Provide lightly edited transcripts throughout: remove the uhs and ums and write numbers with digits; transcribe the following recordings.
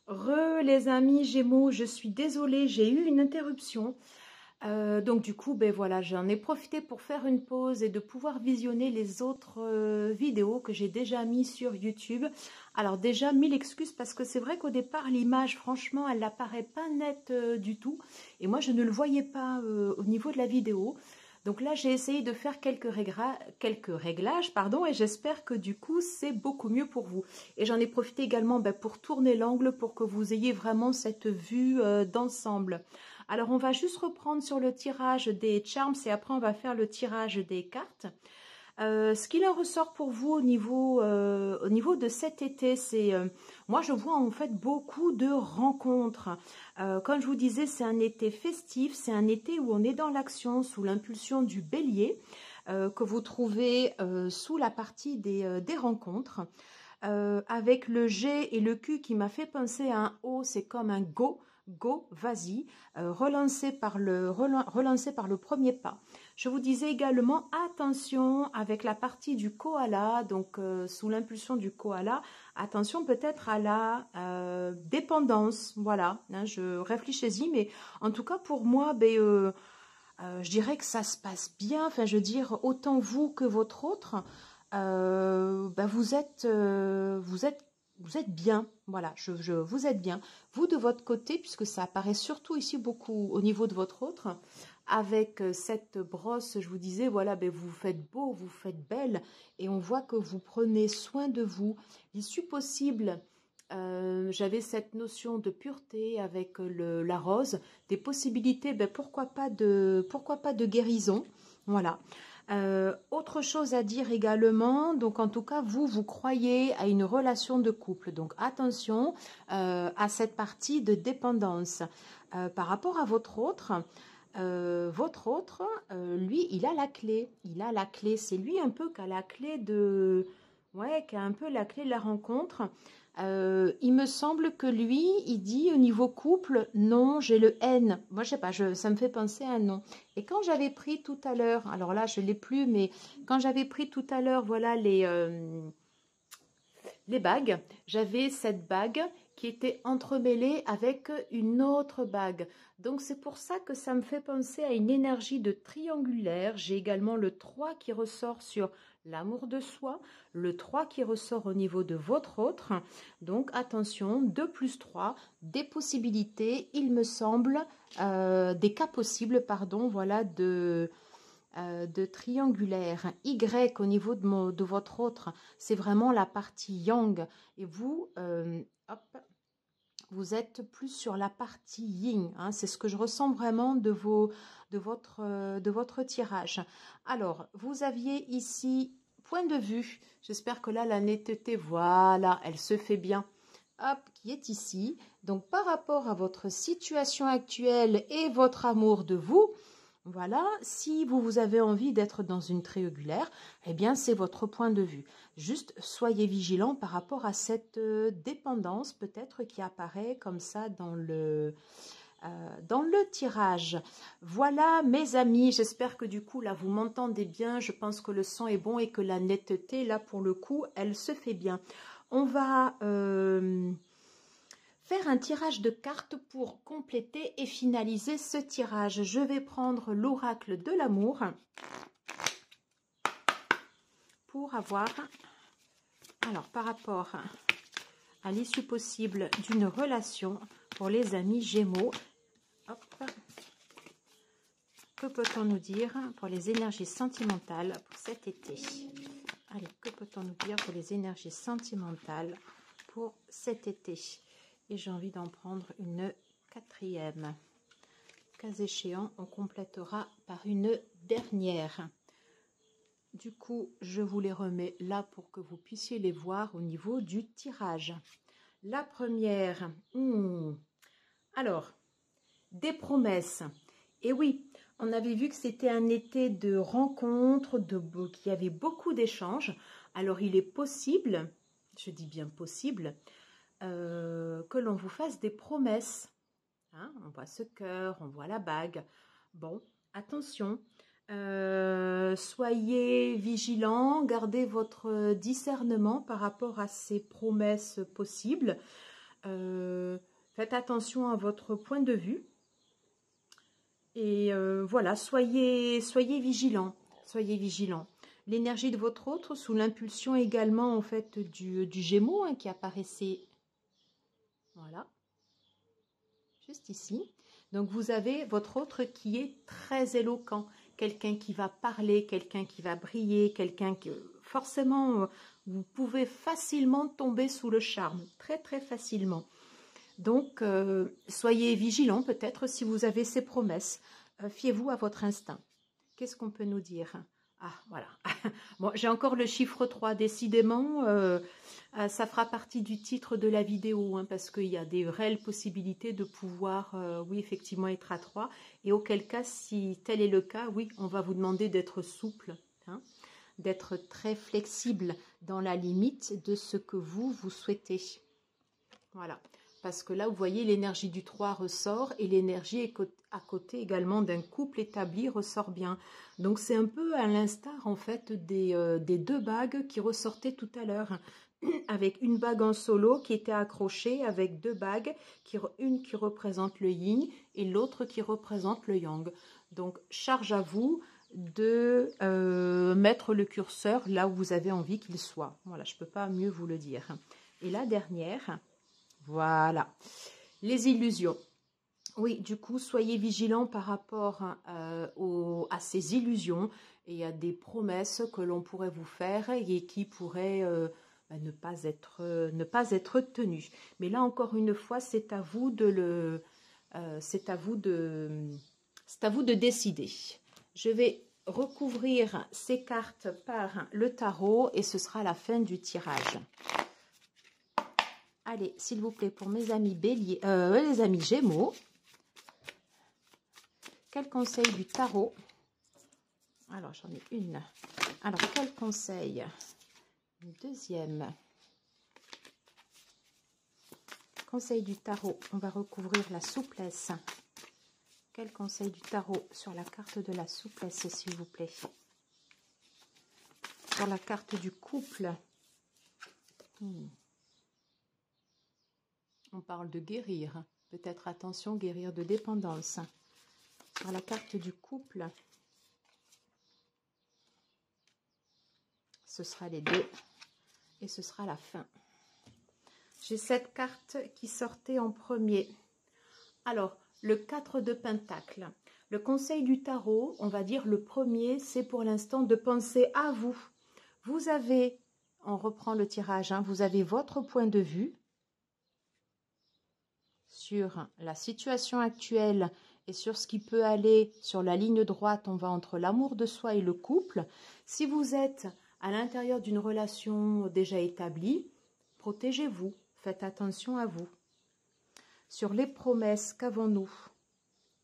Les amis Gémeaux, je suis désolée, j'ai eu une interruption. Donc du coup, ben voilà, j'en ai profité pour faire une pause et de pouvoir visionner les autres vidéos que j'ai déjà mis sur YouTube. Alors déjà, mille excuses parce que c'est vrai qu'au départ, l'image, franchement, elle n'apparaît pas nette du tout. Et moi, je ne le voyais pas au niveau de la vidéo. Donc là, j'ai essayé de faire quelques réglages, pardon, et j'espère que du coup, c'est beaucoup mieux pour vous. Et j'en ai profité également pour tourner l'angle pour que vous ayez vraiment cette vue d'ensemble. Alors, on va juste reprendre sur le tirage des charms et après, on va faire le tirage des cartes. Ce qu'il en ressort pour vous au niveau de cet été, c'est... moi, je vois en fait beaucoup de rencontres. Comme je vous disais, c'est un été festif, c'est un été où on est dans l'action, sous l'impulsion du bélier, que vous trouvez sous la partie des rencontres. Avec le G et le Q qui m'a fait penser à un O, c'est comme un go. Go, vas-y, relancé par le premier pas. Je vous disais également, attention avec la partie du koala, donc sous l'impulsion du koala, attention peut-être à la dépendance, voilà, hein, je réfléchis-y, mais en tout cas pour moi, je dirais que ça se passe bien, enfin je veux dire, autant vous que votre autre, vous êtes bien, voilà, vous êtes bien. Vous de votre côté, puisque ça apparaît surtout ici beaucoup au niveau de votre autre, avec cette brosse, je vous disais, voilà, vous faites beau, vous faites belle, et on voit que vous prenez soin de vous. L'issue possible, j'avais cette notion de pureté avec la rose, des possibilités, pourquoi pas de guérison, voilà. Autre chose à dire également, donc en tout cas vous croyez à une relation de couple, donc attention à cette partie de dépendance. Par rapport à votre autre, lui il a la clé, c'est lui un peu qui a la clé qui a un peu la clé de la rencontre. Il me semble que lui, il dit au niveau couple, non, j'ai le N. Moi, je sais pas, ça me fait penser à un non. Et quand j'avais pris tout à l'heure, alors là, je l'ai plus, mais quand j'avais pris tout à l'heure, voilà, les bagues, j'avais cette bague qui était entremêlée avec une autre bague. Donc c'est pour ça que ça me fait penser à une énergie de triangulaire. J'ai également le 3 qui ressort sur l'amour de soi, le 3 qui ressort au niveau de votre autre. Donc attention, 2 plus 3, des possibilités, il me semble, des cas possibles, pardon, voilà, de triangulaire. Y au niveau de votre autre, c'est vraiment la partie yang. Et vous, hop, vous êtes plus sur la partie yin. Hein, c'est ce que je ressens vraiment de votre tirage. Alors, vous aviez ici point de vue. J'espère que là, la netteté, voilà, elle se fait bien. Hop, qui est ici. Donc, par rapport à votre situation actuelle et votre amour de vous, voilà, si vous avez envie d'être dans une triangulaire, eh bien, c'est votre point de vue. Juste, soyez vigilant par rapport à cette dépendance peut-être qui apparaît comme ça dans le tirage. Voilà, mes amis, j'espère que du coup, là, vous m'entendez bien. Je pense que le son est bon et que la netteté, là, pour le coup, elle se fait bien. On va... faire un tirage de cartes pour compléter et finaliser ce tirage. Je vais prendre l'oracle de l'amour pour avoir, alors par rapport à l'issue possible d'une relation pour les amis Gémeaux. Hop. Que peut-on nous dire pour les énergies sentimentales pour cet été? Allez, que peut-on nous dire pour les énergies sentimentales pour cet été? Et j'ai envie d'en prendre une quatrième. Cas échéant, on complétera par une dernière. Du coup, je vous les remets là pour que vous puissiez les voir au niveau du tirage. La première, alors, des promesses. Et oui, on avait vu que c'était un été de rencontres, qu'il y avait beaucoup d'échanges. Alors, il est possible, je dis bien possible, que l'on vous fasse des promesses. Hein, on voit ce cœur, on voit la bague. Bon, attention, soyez vigilants, gardez votre discernement par rapport à ces promesses possibles. Faites attention à votre point de vue. Et voilà, soyez vigilants. Soyez vigilants. L'énergie de votre autre, sous l'impulsion également en fait du Gémeaux hein, qui apparaissait. Voilà. Juste ici. Donc, vous avez votre autre qui est très éloquent. Quelqu'un qui va parler, quelqu'un qui va briller, quelqu'un que forcément, vous pouvez facilement tomber sous le charme. Très, très facilement. Donc, soyez vigilants peut-être si vous avez ces promesses. Fiez-vous à votre instinct. Qu'est-ce qu'on peut nous dire? Ah, voilà. Bon, j'ai encore le chiffre 3. Décidément, ça fera partie du titre de la vidéo, hein, parce qu'il y a des réelles possibilités de pouvoir, oui, effectivement, être à 3. Et auquel cas, si tel est le cas, oui, on va vous demander d'être souple, hein, d'être très flexible dans la limite de ce que vous souhaitez. Voilà. Parce que là, vous voyez, l'énergie du 3 ressort et l'énergie à côté également d'un couple établi ressort bien. Donc, c'est un peu à l'instar, en fait, des 2 bagues qui ressortaient tout à l'heure. Avec une bague en solo qui était accrochée avec 2 bagues, une qui représente le yin et l'autre qui représente le yang. Donc, charge à vous de mettre le curseur là où vous avez envie qu'il soit. Voilà, je ne peux pas mieux vous le dire. Et la dernière... Voilà, les illusions. Oui, du coup, soyez vigilants par rapport à ces illusions et à des promesses que l'on pourrait vous faire et qui pourraient ne pas être tenues. Mais là, encore une fois, c'est à vous de décider. Je vais recouvrir ces cartes par le tarot et ce sera la fin du tirage. Allez, s'il vous plaît, pour mes amis Bélier, les amis Gémeaux, quel conseil du tarot? Alors, j'en ai une. Alors, quel conseil? Une deuxième. Conseil du tarot, on va recouvrir la souplesse. Quel conseil du tarot sur la carte de la souplesse, s'il vous plaît? Sur la carte du couple. On parle de guérir. Peut-être, attention, guérir de dépendance. Sur la carte du couple, ce sera les 2 et ce sera la fin. J'ai cette carte qui sortait en premier. Alors, le 4 de Pentacle. Le conseil du tarot, on va dire le premier, c'est pour l'instant de penser à vous. Vous avez, on reprend le tirage, hein, vous avez votre point de vue sur la situation actuelle et sur ce qui peut aller sur la ligne droite, on va entre l'amour de soi et le couple. Si vous êtes à l'intérieur d'une relation déjà établie, protégez-vous, faites attention à vous. Sur les promesses, qu'avons-nous?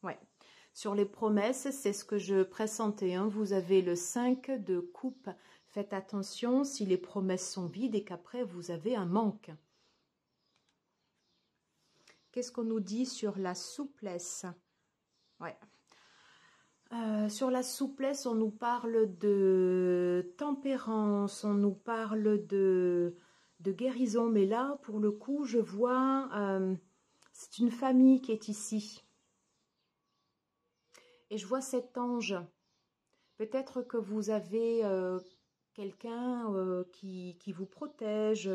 Ouais. Sur les promesses, c'est ce que je pressentais. Hein. Vous avez le 5 de coupe. Faites attention si les promesses sont vides et qu'après vous avez un manque. Qu'est-ce qu'on nous dit sur la souplesse? Ouais. Sur la souplesse, on nous parle de tempérance, on nous parle de guérison. Mais là, pour le coup, je vois, c'est une famille qui est ici. Et je vois cet ange. Peut-être que vous avez quelqu'un qui vous protège.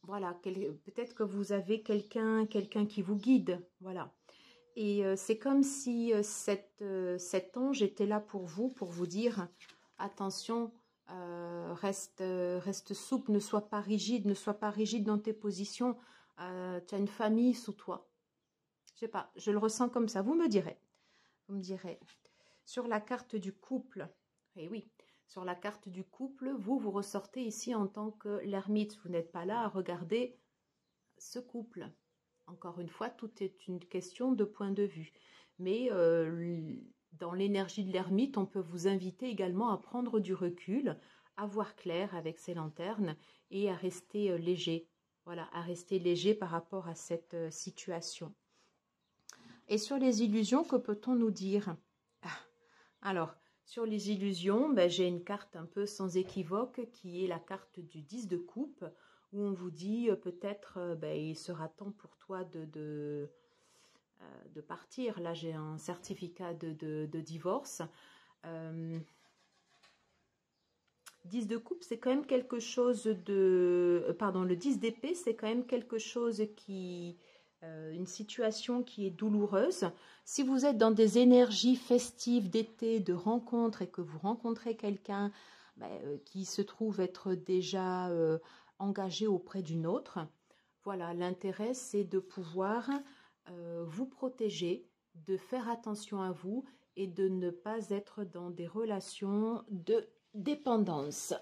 Voilà, peut-être que vous avez quelqu'un qui vous guide. Voilà. Et c'est comme si cet ange était là pour vous dire attention, reste souple, ne sois pas rigide dans tes positions. Tu as une famille sous toi. Je sais pas, je le ressens comme ça. Vous me direz. Sur la carte du couple, et oui, sur la carte du couple, vous ressortez ici en tant que l'ermite. Vous n'êtes pas là à regarder ce couple. Encore une fois, tout est une question de point de vue. Mais dans l'énergie de l'ermite, on peut vous inviter également à prendre du recul, à voir clair avec ses lanternes et à rester léger. Voilà, à rester léger par rapport à cette situation. Et sur les illusions, que peut-on nous dire? Alors, sur les illusions, ben, j'ai une carte un peu sans équivoque qui est la carte du 10 de coupe, où on vous dit peut-être il sera temps pour toi de partir. Là, j'ai un certificat de divorce. 10 de coupe, c'est quand même quelque chose de... Pardon, le 10 d'épée, c'est quand même quelque chose qui... une situation qui est douloureuse. Si vous êtes dans des énergies festives d'été, de rencontres, et que vous rencontrez quelqu'un qui se trouve être déjà engagé auprès d'une autre, voilà, l'intérêt, c'est de pouvoir vous protéger, de faire attention à vous et de ne pas être dans des relations de dépendance.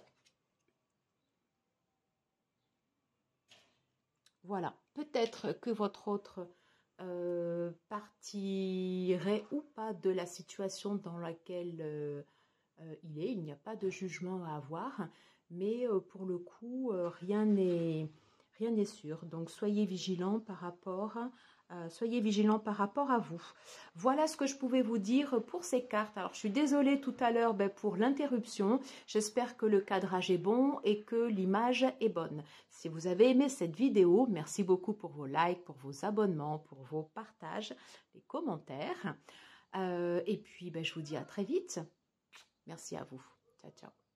Voilà, peut-être que votre autre partirait ou pas de la situation dans laquelle il est. Il n'y a pas de jugement à avoir, mais pour le coup, rien n'est sûr. Donc soyez vigilants par rapport à vous. Voilà ce que je pouvais vous dire pour ces cartes. Alors je suis désolée tout à l'heure pour l'interruption. J'espère que le cadrage est bon et que l'image est bonne. Si vous avez aimé cette vidéo, merci beaucoup pour vos likes, pour vos abonnements, pour vos partages, les commentaires. Et puis je vous dis à très vite. Merci à vous. Ciao, ciao.